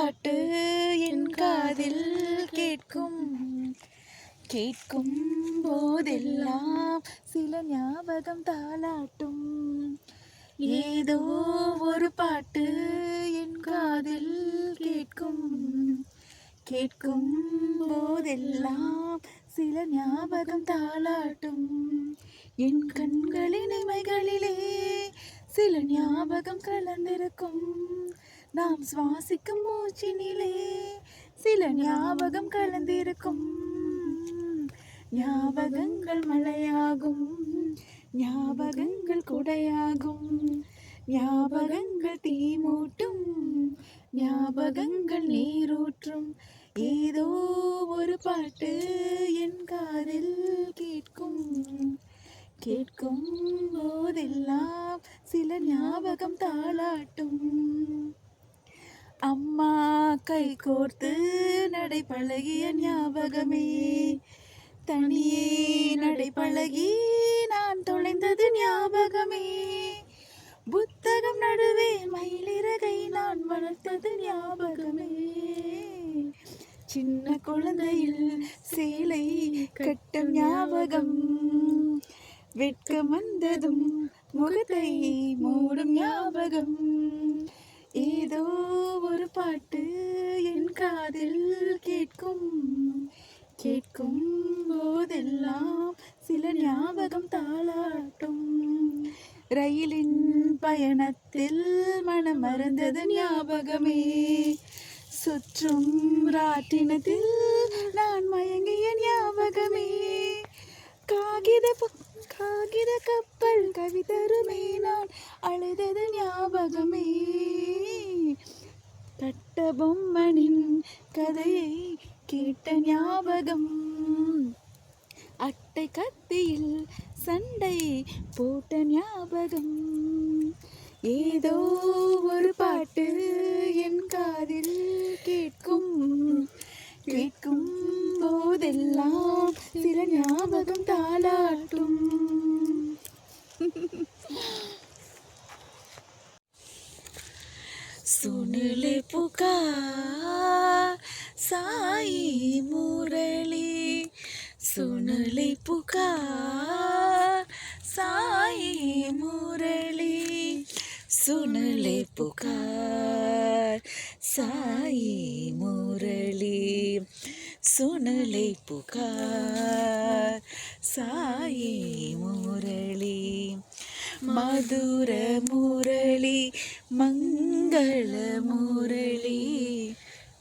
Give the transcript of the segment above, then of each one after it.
பாட்டு என் காதில் கேட்கும் கேட்கும் போதெல்லாம் சில ஞாபகம் தாளாட்டும். ஏதோ ஒரு பாட்டு என் காதில் கேட்கும் கேட்கும் போதெல்லாம் சில ஞாபகம் தாளாட்டும். என் கண்களின் இமைகளிலே சில ஞாபகம் கலந்திருக்கும். நாம் சுவாசிக்கும் மூச்சினிலே சில ஞாபகம் கலந்திருக்கும். ஞாபகங்கள் மழையாகும், ஞாபகங்கள் குடையாகும், ஞாபகங்கள் தீமூட்டும், ஞாபகங்கள் நீரூற்றும். ஏதோ ஒரு பாட்டு என் காதில் கேட்கும் கேட்கும் போதெல்லாம் சில ஞாபகம் தாளாட்டும். அம்மா கை கோர்த்து நடை பழகிய ஞாபகமே, தனியே நடை பழகி நான் தொலைந்தது ஞாபகமே. புத்தகம் நடுவே மயிலிறகை நான் வளர்த்தது ஞாபகமே. சின்ன குழந்தையில் சேலை கட்டும் ஞாபகம், வெட்கம் வந்ததும் முகத்தை மூடும் ஞாபகம். ஏதோ ஒரு பாட்டு என் காதில் கேட்கும் கேட்கும் போதெல்லாம் சில ஞாபகம் தாளாட்டும். ரயிலின் பயணத்தில் மனம் மறந்தது ஞாபகமே. சுற்றும் ராட்டினத்தில் நான் மயங்கிய ஞாபகமே. காகித கப்பல் கவிதருமே நான் அழுதது ஞாபகமே. கட்ட பொம்மனின் கதையை கேட்ட ஞாபகம், அட்டை கத்தியில் சண்டை போட்ட ஞாபகம். ஏதோ ஒரு பாட்டு என் காதில் கேட்கும் கேட்கும் போதெல்லாம் சில ஞாபகம் தாளாட்டும். सुनले पुकार साई मुरली, सुनले पुकार साई मुरली, सुनले पुकार साई मुरली, सुनले पुकार साई मुरली. मधुर मुरली मंगल मुरली,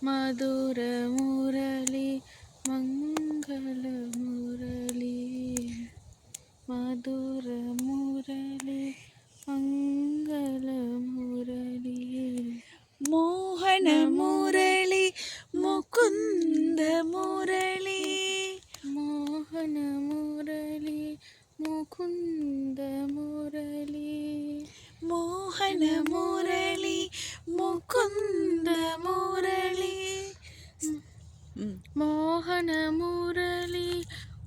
मधुर मुरली मंगल मुरली, मधुर मुरली मंगल मुरली. मोहन मुरली मुकुंद मुरली, मोहन मुरली मुकुंद मुरली, मोहन मुरली मुकुंद मुरली, मोहन मुरली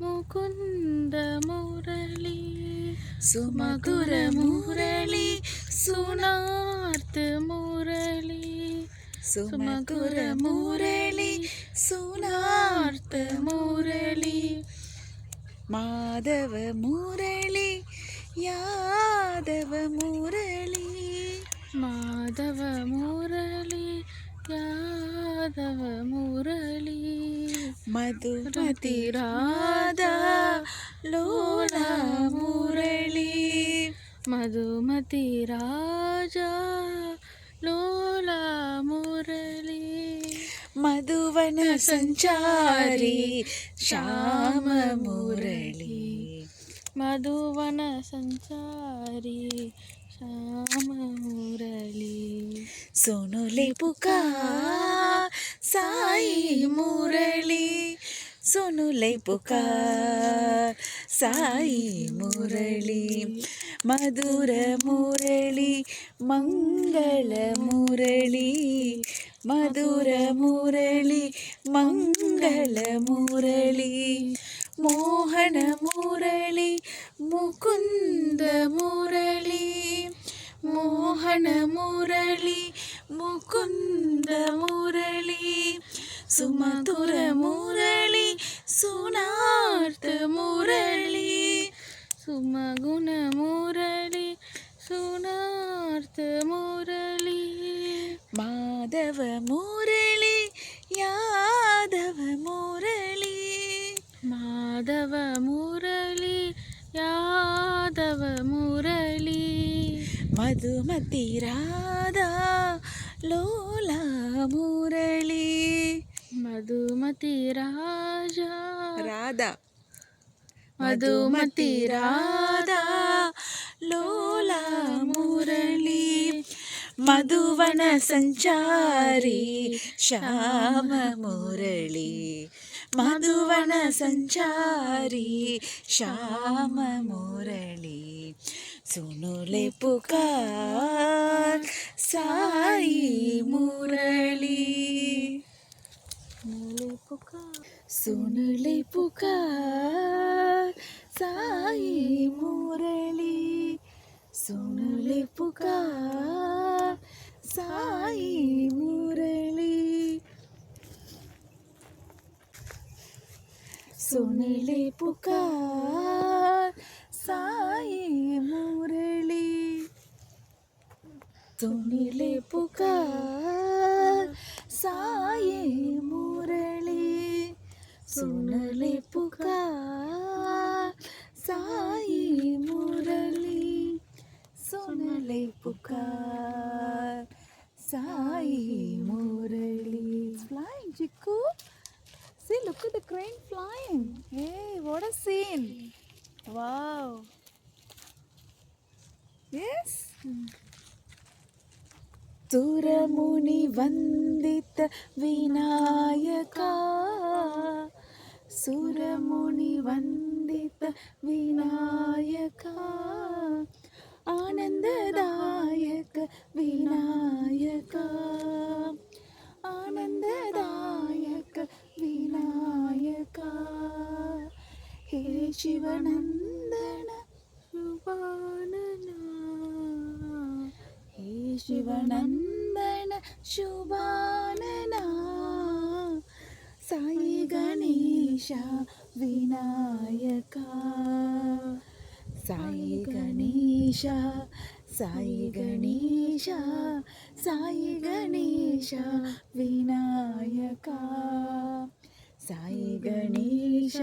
मुकुंद मुरली. सुमधुर मुरली सुनार्थ मुरली, सुमधुर मुरली सुनार्थ मुरली. माधव मुरली यादव मुरली, माधव मुरली यादव मुरली. मधुमती राधा लोला मुरली, मधुमती राजा लोला मुरली. मधुवन संचारी श्याम मुरली, मधुवन संचारी श्याम मुरली. सुनले पुकार साई मुरली, सुनले पुकार साई मुरली. मधुर मुरली मंगल मुरली, मधुर मुरली मंगल मुरली. मोहन मुरली मुकुंद मुरली, मोहन मुरली मुकुंद मुरली. సుమధుర మురళి సునార్త మురళి సుమగుణ మురళి సునార్త మురళి మాధవ మురళి యాదవ మురళి మాధవ మురళి యాదవ మురళి మధుమతి రాధా లోలా మురళి మధుమతి రాధా మధుమతి రాధా లోలా మురళి మధువన సంచారి శ్యామ మురళి మధువన సంచారి Shyama Murali సునులే పుకార్ Sai Murali సునులే పుకార్ Sai Murali సునులే పుకార్ Sai Murali సునులే పుకార్ Sai Murali సునులే పుకార్ Sai Murali సునులే పుకార్ Sai Murali సునులే పుకార్ Sai Murali. Flying, Chiku. See, look at the crane flying. Hey, what a scene. Wow. Yes. సురముని వందిత Vinayaka సురముని వందిత Vinayaka ఆనందదాయక Vinayaka ఆనందదాయక Vinayaka హే శివనందన శుభాననా హే శివనందన శుభాననా సాయి గణేశ వినాయకా సాయి గణేశ సాయి గణేశ సాయి గణేశ వినాయకా సాయి గణేశ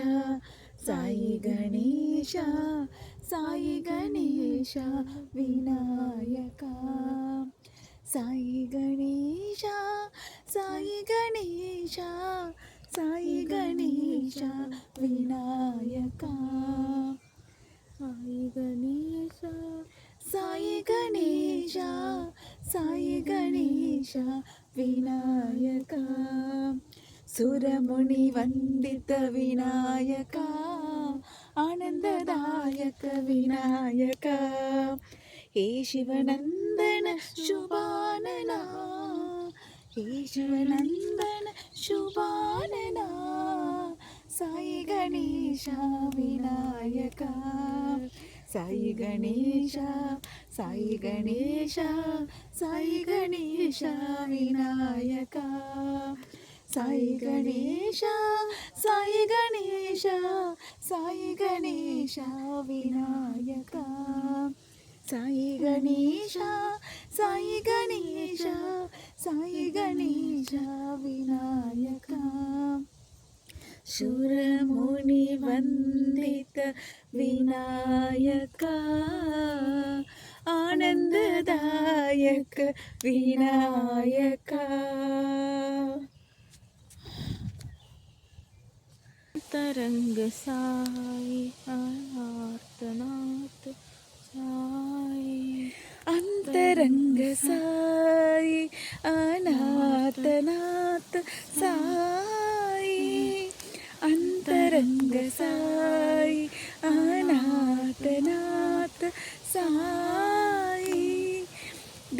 సాయి గణేశ సాయి గణేశ వినాయకా సాయి గణేశ సాయి గణేశ సాయి గణేశ వినాయకా సాయి గణేశ సాయి గణేశ సాయి గణేశ వినాయకా సురముని వందిత వినాయకా ఆనందదాయక వినాయకా హే శివనందన శుభాననా హే శివనందన శుభాననా సాయి గణేశ వినాయకా సాయి గణేశ సాయి గణేశ సాయి గణేశ వినాయకా సాయి గణేశ సాయి గణేశ సాయి గణేశ వినాయకా సాయి గణేశ సాయి గణేశ సాయి గణేశ వినాయకా శూరముని వందిత వినాయకా ఆనందదాయక వినాయకా तरंग साई आर्तनाथ साई अंतरंग साई अनाथनाथ साई अंतरंग साई अनाथनाथ साई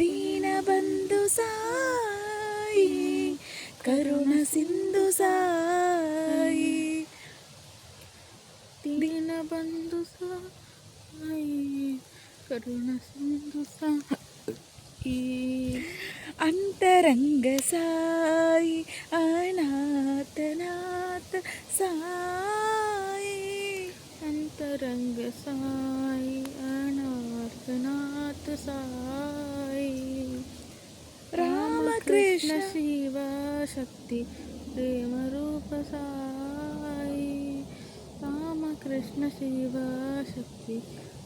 दीनबंधु साई करुण सिंधु साई दीनबंधु साई करुण सिंधु साई अंतरंग साई अनाथनाथ साई अंतरंग साई अनाथनाथ साई रामकृष्ण शिव शक्ति प्रेम रूप साई रामकृष्ण शिव शक्ति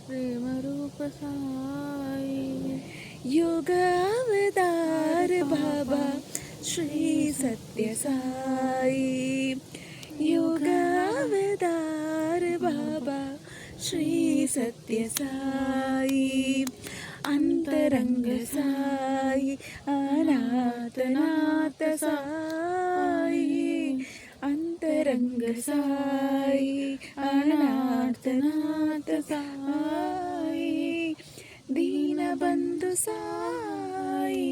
प्रेम रूप साई योग अवतार बाबा श्री सत्य साई योग अवतार बाबा श्री सत्य साई अंतरंग साई अनाथनाथ साई अंतरंग साई अनाथनाथ साई दीनबंधु साई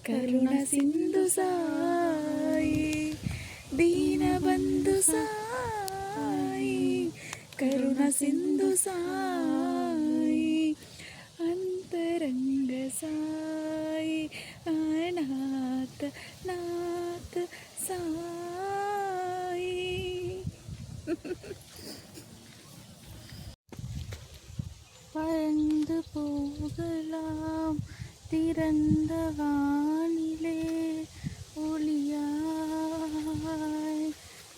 करुण सिंधु साई दीनबंधु साई करुण सिंधु साई अंतरंग साई अनाथ नाथ साई பறந்து போகலாம் திறந்த வானிலே ஒளியாய்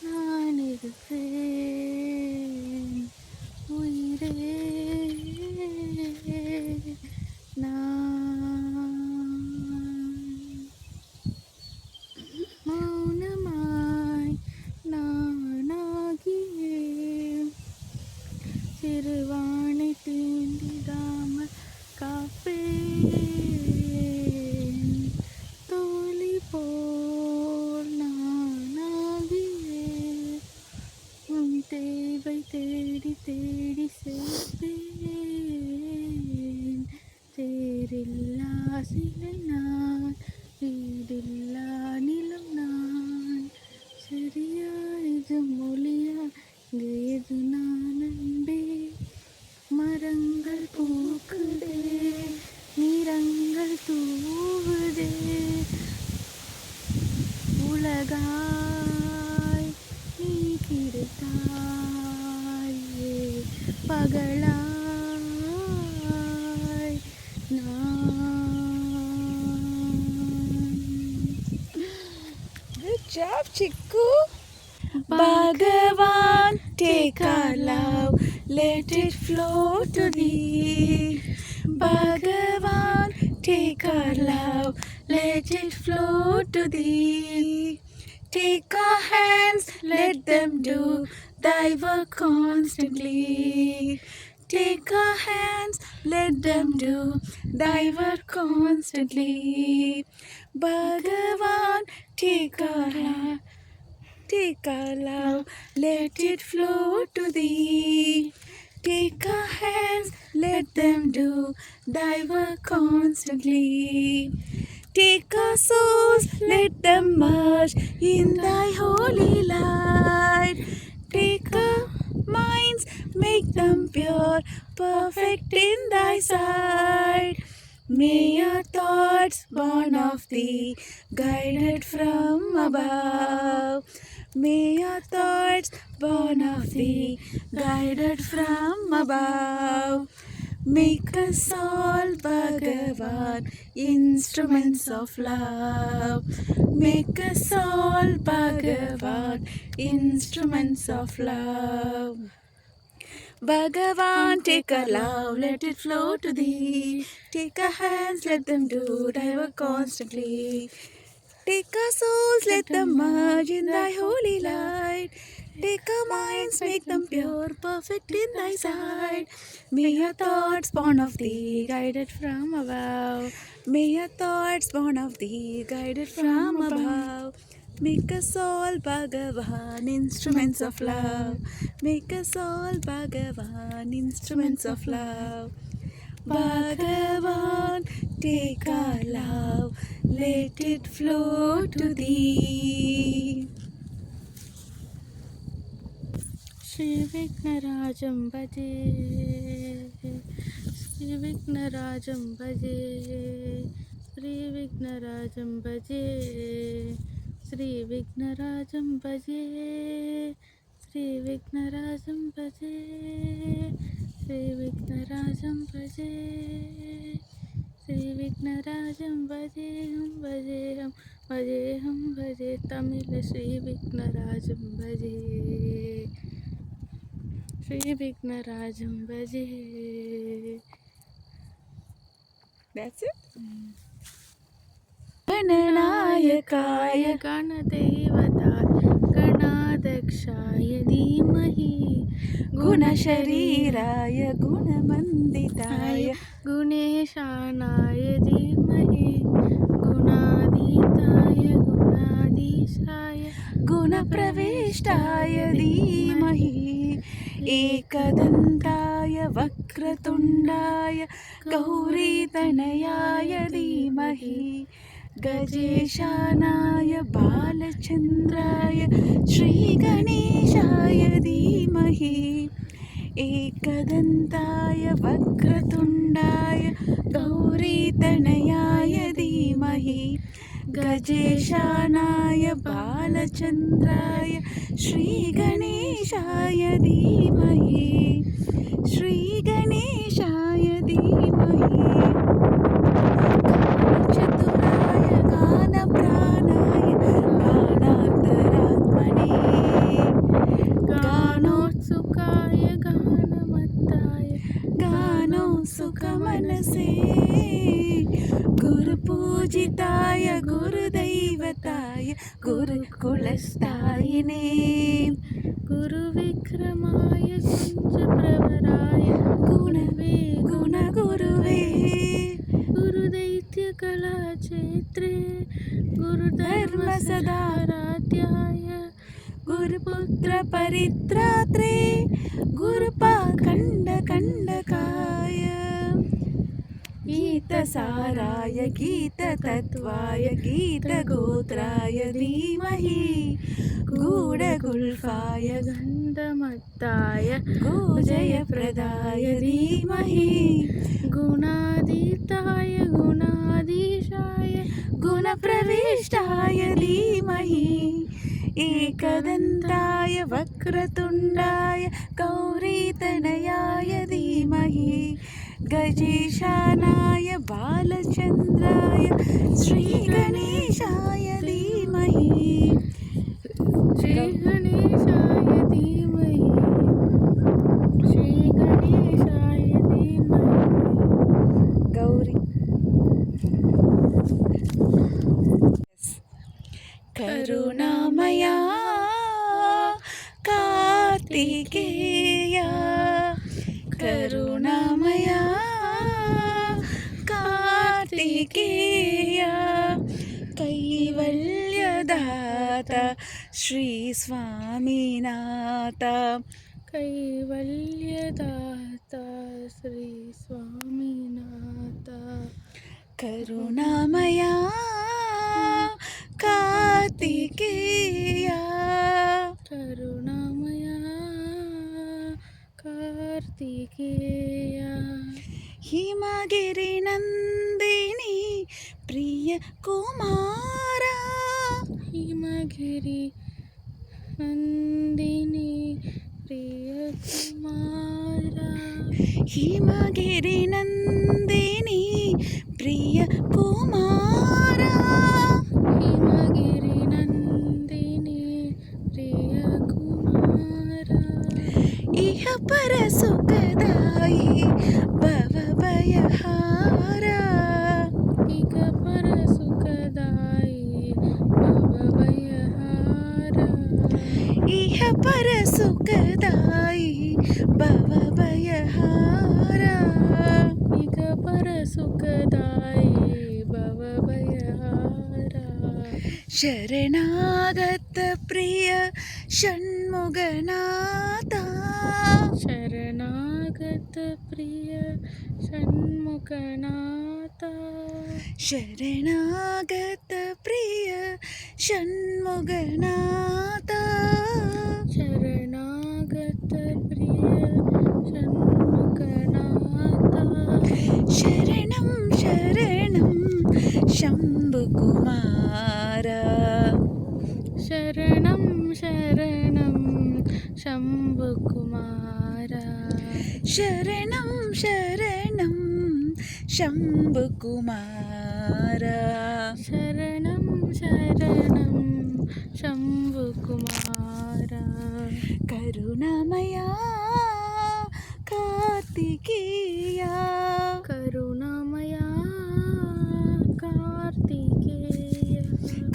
நான் இருப்பேன் உயிரே நான் மௌனமாய் நானாகியே சிறுவானை தீண்டிடாமல் காப்பேன் தோழி போல் நானாகியே உன் தேவை தேடி தேடி சேர்ப்பேன் தேரில்லா சிலை நான் வீடில்லா நிலம் நான் சரியா இது மொழியா ஏது நான் அன்பே மரங்கள் பூக்குதே நிறங்கள் தூவுதே உலகாய் நீ கிடைத்தாயே பகலாய் நான். Good job, Chikku. Bhagavan, take our love, let it flow to thee. Bhagavan, take our love, let it flow to thee. Take our hands, let them do thy work constantly. Take our hands, let them do thy work constantly. Bhagavan, take our hand. Take our love, let it flow to thee. Take our hands, let them do thy work constantly. Take our souls, let them merge in thy holy light. Take our minds, make them pure, perfect in thy sight. May our thoughts born of thee, guided from above. May our thoughts born of thee, guided from above. Make us all, Bhagavan, instruments of love. Make us all, Bhagavan, instruments of love. Bhagavan, take our love, let it flow to thee. Take our hands, let them do thy work constantly. Take our souls, let them merge in thy holy light. Take our minds, make them pure, perfect in thy sight. May our thoughts born of thee, guided from above. May our thoughts born of thee, guided from above. Make us all, Bhagavan, instruments of love. Make us all, Bhagavan, instruments of love. Bhagavan, take our love, let it flow to thee. Shri विघ्नराजं भजे श्री विघ्नराजं भजे श्रीविघ्नराजं भजे श्रीविघ्नराजं भजे श्रीविघ्नराजं भजे श्रीविघ्नराजं भजे श्रीविघ्नराजं भजेहं भजे तमिल श्रीविघ्नराजं भजे श्रीविघ्नराजं भजे. That's it. गणनायकाय गणदेवताय गणाध्यक्षाय धीमहि गुणशरीराय गुणमण्डिताय गुणेशानाय धीमहि गुणातीताय गुणाधीशाय गुणप्रविष्टाय धीमहि एकदन्ताय वक्रतुण्डाय गौरीतनयाय धीमहि गजेशानाय बालचन्द्राय श्रीगणेशाय धीमहि एकदन्ताय वक्रतुण्डाय गौरीतनयाय धीमहि गजेशानाय बालचन्द्राय श्रीगणेशाय धीमहि श्रीगणेशाय धीमहि गानचतुराय गानप्राणाय गानान्तरात्मने गानोत्सुकाय गानमत्ताय गानोत्सुकमनसे गुरुपूजिताय गुरुदैवताय गुरुकुलस्थायिने गुरुविक्रमाय कुञ्जप्रवराय गुणवे गुणगुरुवे गुरुदैत्यकलाक्षेत्रे गुरुधर्मसदाराध्याय गुरुपुत्रपरित्रात्रे गुरुपाखण्डकण्डकाय गीतसाराय गीततत्त्वाय गीतगोत्राय धीमहि गूढगुल्फाय गन्धमत्ताय गोजयप्रदाय धीमहि गुणातीताय गुणाधीशाय गुणप्रविष्टाय धीमहि एकदन्ताय वक्रतुण्डाय गौरीतनयाय धीमहि गजेशानाय बालचन्द्राय श्रीगणेशाय धीमहि श्रीगणेशाय धीमहि श्रीगणेशाय धीमहि गौरी करुणामया कार्तिकेया करुणामया कार्तिकेया कैवल्यदाता श्री स्वामीनाथ कैवल्यदाता श्री स्वामीनाथ करुणामया कार्तिकेया करुणामया कार्तिकेया हिमगिरिनन्दिनी प्रिय कुमारा हिमगिरि नन्दिनी प्रियकुमारा हिमगिरिनन्दिनी प्रिय कुमारा हिमगिरि नन्दिनी प्रियकुमारा इह पर सुखदायि भवभयहारा इक पर सुखदायि भवभयहारा इह पर सुखदायि भवभयहारा इक पर सुखदायि भवभयहारा शरणागत प्रिय षण्मुगनाथा शरणागत प्रिय षण्मुखनाथा शरणागत प्रिय षण्मुगनाथा शरणागत प्रिय षण्मुखनाथा शरणं शरणं शम्भुकुमारा शरणं शरणं शम्भुकुमारा शरणं शरणं शम्भुकुमारा शरणं शरणं शम्भुकुमारा करुणामया कार्तिकेया करुणामया कार्तिकेय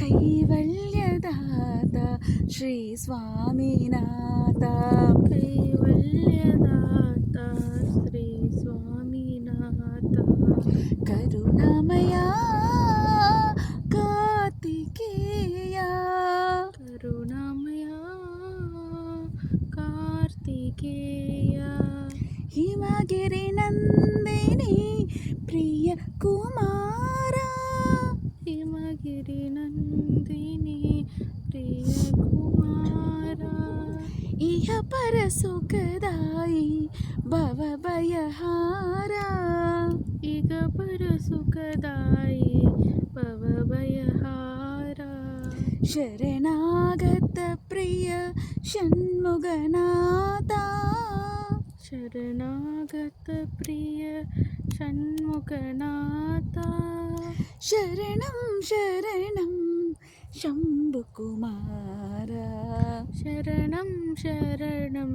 कैवल्यदाता श्री स्वामीनाथ कैवल्यदाता श्री स्वामीनाथ करुणामया कार्तिकेया करुणामया कार्तिकेय हिमगिरिनन्दिनी प्रिय कुमारा हिमगिरिनन्दिनी प्रियकुमारा इह परसुखदायि भवभयहारा इह परसुखदायि भवभयहारा शरणागत प्रिय षण्मुखनाथा शरणागत प्रिय षण्मुखनाथा शरणं शरणं शम्भुकुमारा शरणं शरणं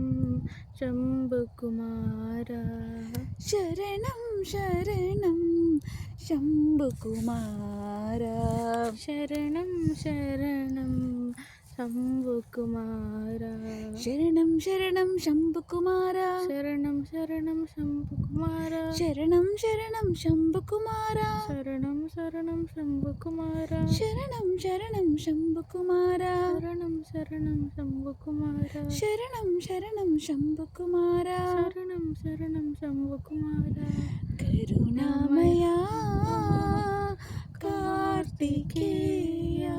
शम्भुकुमारा शरणं शरणं शम्भुकुमारा शरणं शरणं शम्भुकुमारा शरणं शरणं शम्भुकुमारा शरणं शरणं शम्भुकुमारा शरणं शरणं शम्भुकुमारा शरणं शरणं शम्भुकुमारा शरणं शरणं शम्भुकुमारा शरणं शरणं शम्भुकुमारा शरणं शरणं शम्भुकुमारा शरणं शरणं शम्भुकुमारा करुणामया कार्तिकेया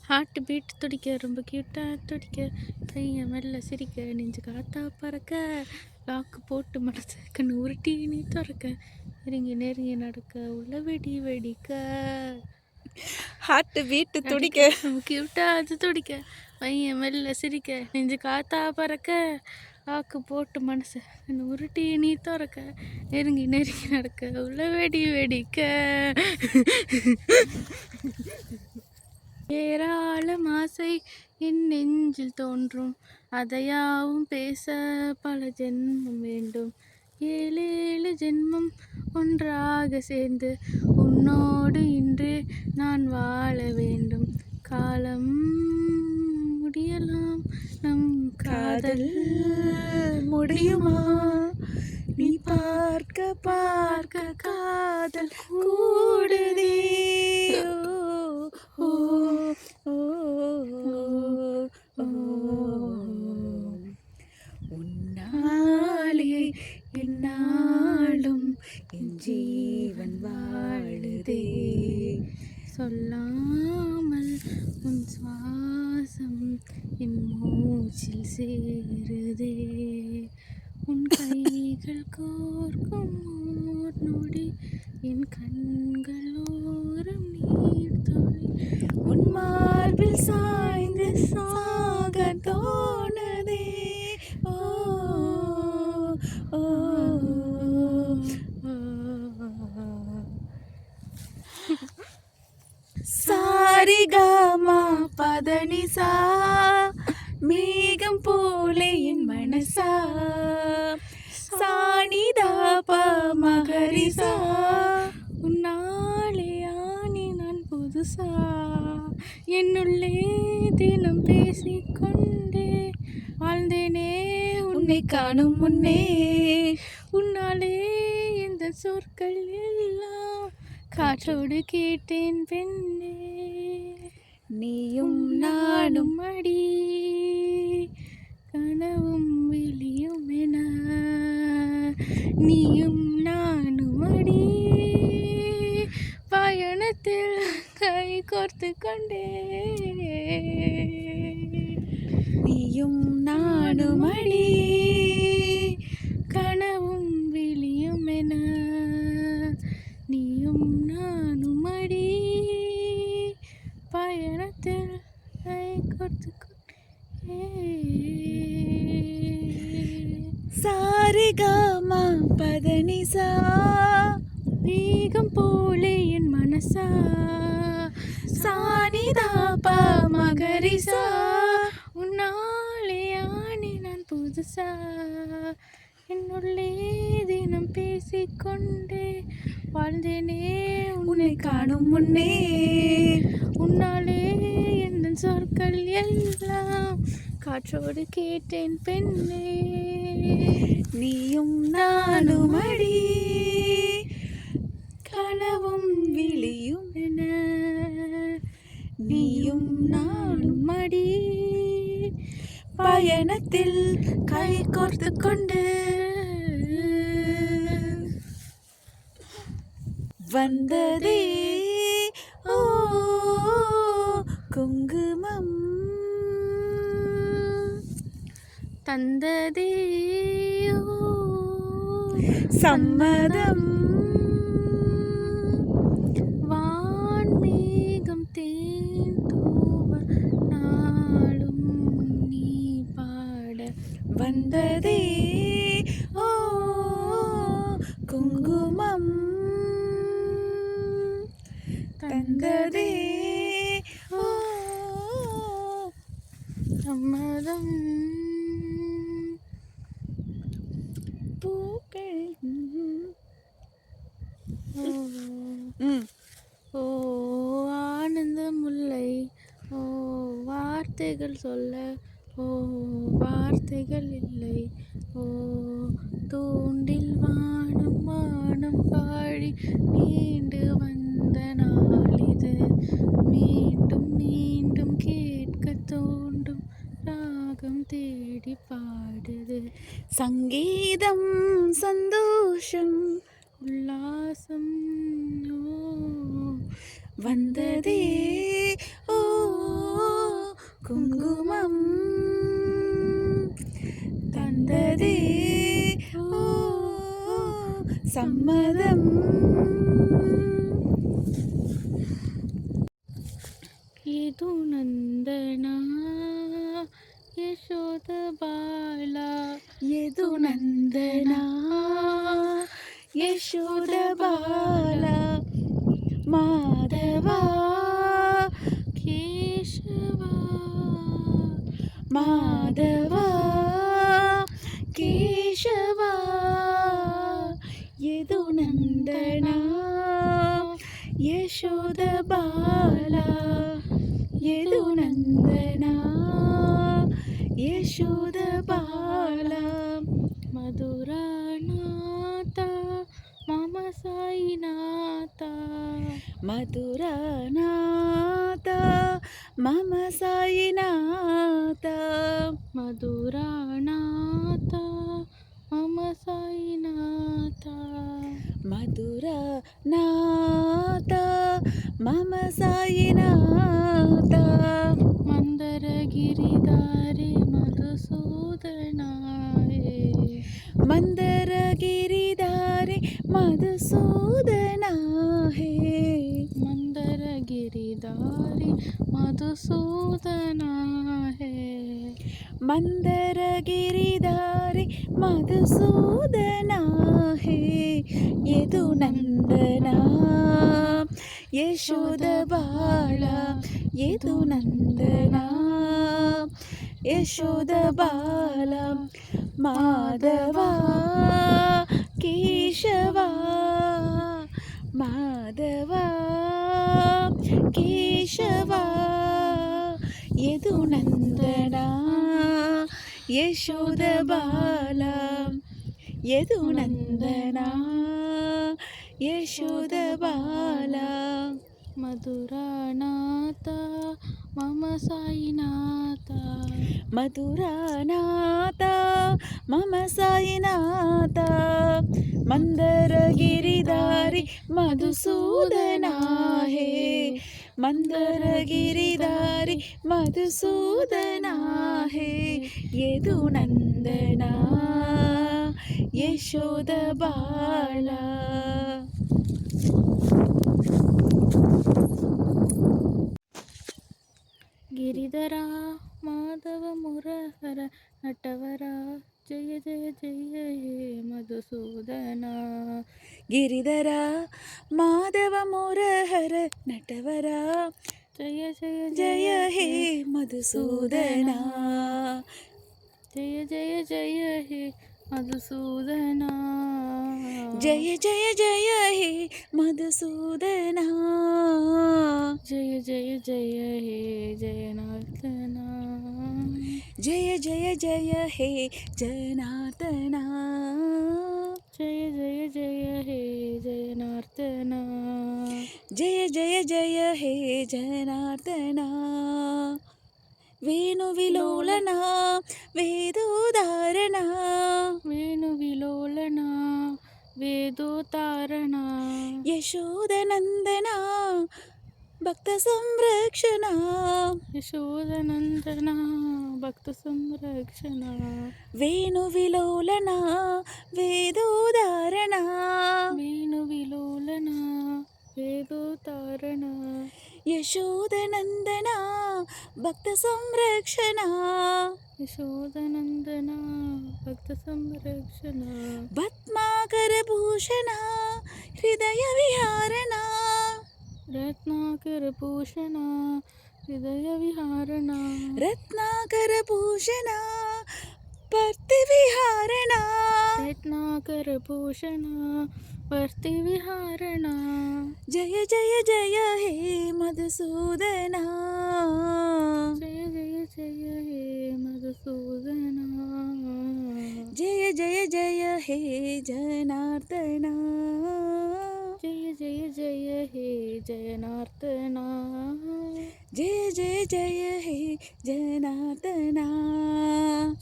ஹார்ட் பீட் துடிக்க ரொம்ப க்யூட்டாக துடிக்க கையை மெல்ல சிரிக்க நெஞ்சு காத்தா பறக்க லாக்கு போட்டு மனசு கண்ணு உருட்டி நீ திறக்க நெருங்கி நெருங்கி நடக்க உள்ள வெடி வெடிக்க ஹார்ட் பீட் துடிக்க ரொம்ப க்யூட்டாக அது துடிக்க பையன் மெல்ல சிரிக்க நெஞ்சு காத்தா பறக்க லாக்கு போட்டு மனசு கண்ணு உருட்டி நீ திறக்க நெருங்கி நெருங்கி நடக்க உள்ள வெடி வெடிக்க ஏராளம் ஆசை என் நெஞ்சில் தோன்றும் அதையாவும் பேச பல ஜென்மம் வேண்டும் 7 ஜென்மம் ஒன்றாக சேர்ந்து உன்னோடு இன்று நான் வாழ வேண்டும் காலம் முடியலாம் நம் காதல் முடியுமா நீ பார்க்க பார்க்க காதல் கூடுதே ஓ, ஓ, ஓ, ஓ. உன்னாலே என்னாலும் என் ஜீவன் வாழுதே சொல்லாமல் உன் சுவாசம் என் மூச்சில் சேருதே உன் கைகள் கோர்க்கும் ஓர் நொடி என் கண்களோரம் நீர் துளி உன் மார்பில் சாய்ந்து சாக தோணுதே ஓ, ஓ, ஓ. சாரிகாமா பதனிசா மேகம் போலே என் மனசா சாணிதாபா மகரிசா உன்னாலே ஆனி நான் புதுசா என்னுள்ளே தினம் பேசிக்கொண்டே வாழ்ந்தேனே உன்னை காணும் முன்னே உன்னாலே இந்த சொற்கள் எல்லாம் காற்றோடு கேட்டேன் பெண்ணே நீயும் நானும் நானும் அடி கனவும் விழியும் என நீயும் நானும் அடி பயணத்தில் கை கோர்த்து கொண்டே நீயும் நானும் அடி கனவும் விழியும் என கோர்த்துக்கொண்டே சாரிகாமா பதனிசா மேகம் போலே என் மனசா சானிதாபா மகரிசா உன்னாலே ஆனே நான் புதுசா என்னுள்ளே தினம் பேசிக்கொண்டே வாழ்ந்தேனே உன்னை காணும் முன்னே உன்னாலே எந்த சொற்கள் எல்லாம் காற்றோடு கேட்டேன் பெண்ணே நீயும் நானும் அடி கனவும் விழியும் என நீயும் நானும் மடி பயணத்தில் கை கோர்த்து கொண்டு வந்ததே ஓ குங்குமம் தந்ததே சம்மதம் வான்மேகம் தேன் தூவ நாளும் நீ பாட வந்ததே ஓ குங்குமம் தந்ததே ஓ சம்மதம் பூக்கள் ஓ ஆனந்த முல்லை ஓ வார்த்தைகள் சொல்ல ஓ வார்த்தைகள் இல்லை ஓ தூண்டில் வானம் வானம் பாடி மீண்டு வந்த நாளிது மீண்டும் மீண்டும் கேட்க தோண்டும் ராகம் தேடி பாடுது சங்கீதம் சந்தோஷம் உல்லாசம் ஓ வந்ததே ஓ குங்குமம் தந்ததே ஓ சம்மதம் ஏது நந்தனா யசோத பாலா எது நந்தனா யசோத பாலா மாதவா கேசவா மாதவா கேசவா எது நந்தனா யசோத பாலா எது நந்தனா யசோத பாலா மதுராநாத மம சாயிநாத மதுராநாத மம சாயிநாத மதுராநாத மம சாயிநாத மதுராநாத மம சாயிநாத மந்தரகிரிதாரி மதுசூதனாயே மந்தரகிரிதாரி மதுசூதனா ஹே மந்தரகிரிதாரி மதுசூதனா ஹே மந்தரகிரிதாரி மதுசூதனா ஹே எது நந்தனா யசோத பாலா எது நந்தனா யசோத பாலா மாதவா கேசவா மாதவா கேசவா எது நந்தனா யசோத பாலா எது நந்தனா யசோத பாலா மதுராநாத மம சாயிநாத மதுராநாத மம சாயிநாத மந்தரகிரிதாரி மதுசூதனா ஹே மந்தரகிரிதாரி மதுசூதனா ஹே எது நந்தனா யசோத பாலா गिरिधरा ಗಿರಿಧರ ಮಾಧವ ಮುರಹರ ನಟವರ ಜಯ ಜಯ ಜಯ ಹೇ ಮಧುಸೂದನ ಜಯ ಜಯ ಜಯ ಹೇ ಮಧುಸೂದನ ಜಯ ಜಯ ಜಯ ಹೇ ಮಧುಸೂದನ ಜಯ ಜಯ ಜಯ ಹೇ ಜಯನಾಥನ ಜಯ ಜಯ ಜಯ ಹೇ ಜನಾರ್ದನ ಜಯ ಜಯ ಜಯ ಹೇ ಜಯನಾರ್ದನ ಜಯ ಜಯ ಜಯ ಹೇ ಜನಾರ್ದನ ವೇಣು ವಿಲೋಲನ ವೇದೋದಾರಣ ವೇಣು ವಿಲೋಲನ ವೇದೋತಾರಣ ಯಶೋದನಂದನ ಭಕ್ತ ಸಂರಕ್ಷಣ ಯಶೋದನಂದನ ಭಕ್ತ ಸಂರಕ್ಷಣ ವೇಣು ವಿಲೋಲನ ವೇದೋದಾರಣ ವೇಣು ವಿಲೋಲನ ವೇದೋತಾರಣ ಯಶೋದನಂದನ ಭಕ್ತ ಸಂರಕ್ಷಣ ಯಶೋದನಂದನ ಭಕ್ತ ಸಂರಕ್ಷಣ ಭಸ್ಮಾಕರ ಭೂಷಣ ಹೃದಯ ವಿಹಾರಣ ರತ್ನಾಕರ ಭೂಷಣ ಹೃದಯ ವಿಹಾರಣ ರತ್ನಾಕರ ಭೂಷಣ ಪರ್ತಿ ವಿಹಾರಣ ರತ್ನಾಕರ ಭೂಷಣ ವರ್ತಿ ವಿಹಾರಣ ಜಯ ಜಯ ಜಯ ಹೇ ಮಧುಸೂದನ ಜಯ ಜಯ ಜಯ ಹೇ ಮಧುಸೂದನ ಜಯ ಜಯ ಜಯ ಹೇ ಜನಾರ್ದನ ಜಯ ಜಯ ಜಯ ಹೇ ಜಯನಾರ್ದನ ಜಯ ಜಯ ಜಯ ಹೇ ಜನಾರ್ದನ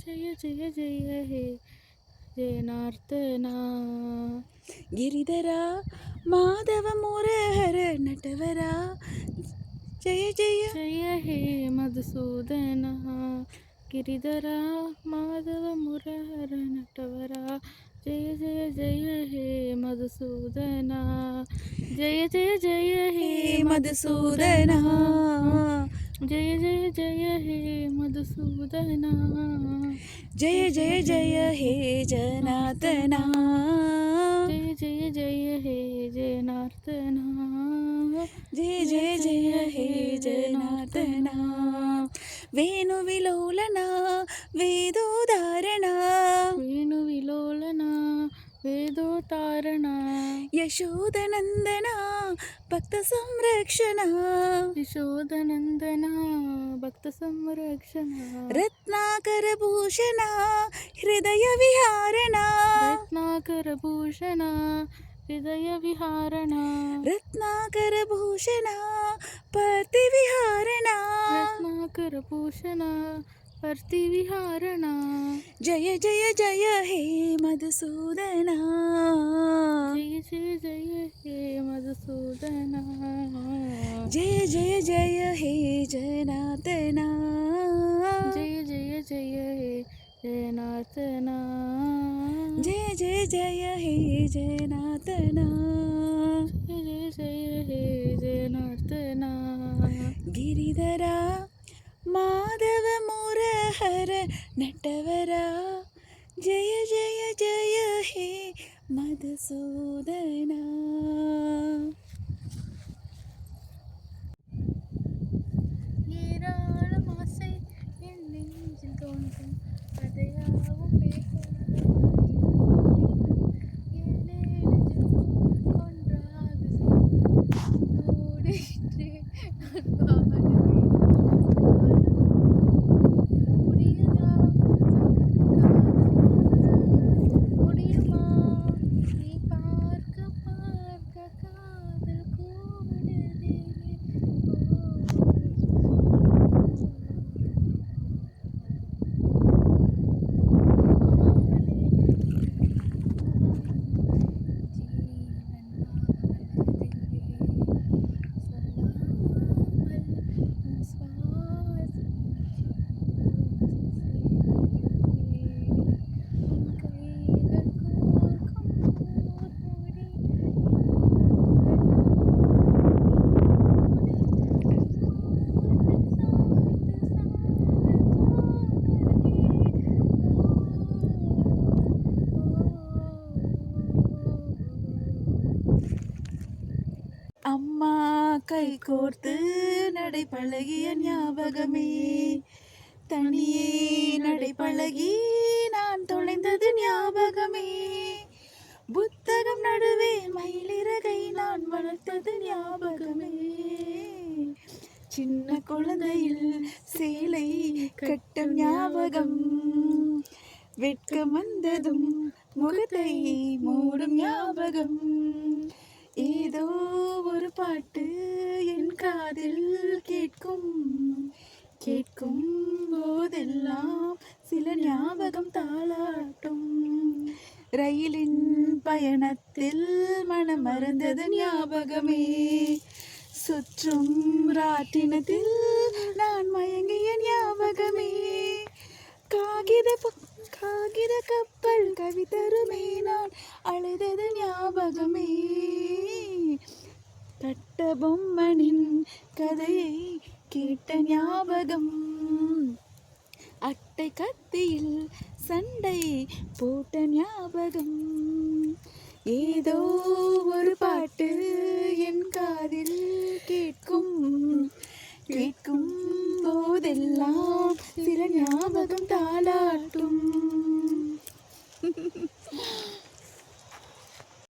ಜಯ ಜಯ ಜಯ ಹೇ ಜಯನಾರ್ದನ ಗಿರಿಧರ ಮಾಧವ ಮುರಹರ ನಟವರ ಜಯ ಜಯ ಜಯ ಹೇ ಮಧುಸೂದನ ಗಿರಿಧರ ಮಾಧವ ಮುರಹರ ನಟವರ ಜಯ ಜಯ ಜಯ ಹೇ ಮಧುಸೂದನ ಜಯ ಜಯ ಜಯ ಹೇ ಮಧುಸೂದನ ಜಯ ಜಯ ಜಯ ಹೇ ಮಧುಸೂದನ ಜಯ ಜಯ ಜಯ ಹೇ ಜನಾರ್ದನ ಜಯ ಜಯ ಜಯ ಹೇ ಜಯನಾರ್ದನ ಜಯ ಜಯ ಜಯ ಹೇ ಜನಾರ್ದನ ವೇಣು ವಿಲೋಲನ ವೇದೋದಾರಣ ವೇಣು ವಿಲೋಲನ ವೇದೋತಾರಣ ಯಶೋದನಂದನ ಭಕ್ತ ಸಂರಕ್ಷಣ ಯಶೋದನಂದನ ಭಕ್ತ ಸಂರಕ್ಷಣ ರತ್ನಾಕರ ಭೂಷಣ ಹೃದಯ ವಿಹಾರಣ ರತ್ನಾಕರ ಭೂಷಣ ಹೃದಯ ವಿಹಾರಣ ರತ್ನಾಕರ ಭೂಷಣ ಪರ್ತಿ ವಿಹಾರಣ ರತ್ನಾಕರ ಭೂಷಣ ವರ್ತಿ ವಿಹಾರಣ ಜಯ ಜಯ ಜಯ ಹೇ ಮಧುಸೂದನ ಜಯ ಜಯ ಜಯ ಹೇ ಮಧುಸೂದನ ಜಯ ಜಯ ಜಯ ಹೇ ಜನಾರ್ದನ ಜಯ ಜಯ ಜಯ ಹೇ ಜಯನಾಥನ ಜಯ ಜಯ ಜಯ ಹೇ ಜನಾರ್ದನ ಜಯ ಜಯ ಹೇ ಜಯನಾಥನ ಗಿರಿಧರ ಮಾಧವ ಮುರಹರ ನಟವರ ಜಯ ಜಯ ಜಯ ಹೇ மதுசூதனா. ஏராளம் ஆசை என் நெஞ்சில் தோன்றும் அதையாவும் பேசாத ஏழேழு ஜென்மம் ஒன்றாக ஓடிற்றே நான் பாட முடியுதா முடியுமா நீ பார்க்க பார்க்க அம்மா கை கோர்த்து நடை பழகிய ஞாபகமே, தனியே நடை பழகி நான் தொலைந்தது ஞாபகமே, புத்தகம் நடுவே மயிலிறகை நான் வளர்த்தது ஞாபகமே, சின்ன குழந்தையில் சேலை கட்டும் ஞாபகம், வெட்கம் வந்ததும் முகத்தை மூடும் ஞாபகம், ஏதோ ஒரு பாட்டு என் காதில் கேட்கும், கேட்கும் போதெல்லாம் சில ஞாபகம் தாளாட்டும், ரயிலின் பயணத்தில் மனம் மறந்தது ஞாபகமே, சுற்றும் ராட்டினத்தில் நான் மயங்கிய ஞாபகமே, காகித கப்பல் கவிதருமே நான் அழுதது ஞாபகமே, கட்ட பொம்மனின் கதையை கேட்ட ஞாபகம், அட்டை கத்தியில் சண்டை போட்ட ஞாபகம், ஏதோ ஒரு பாட்டு என் காதில் கேட்கும்,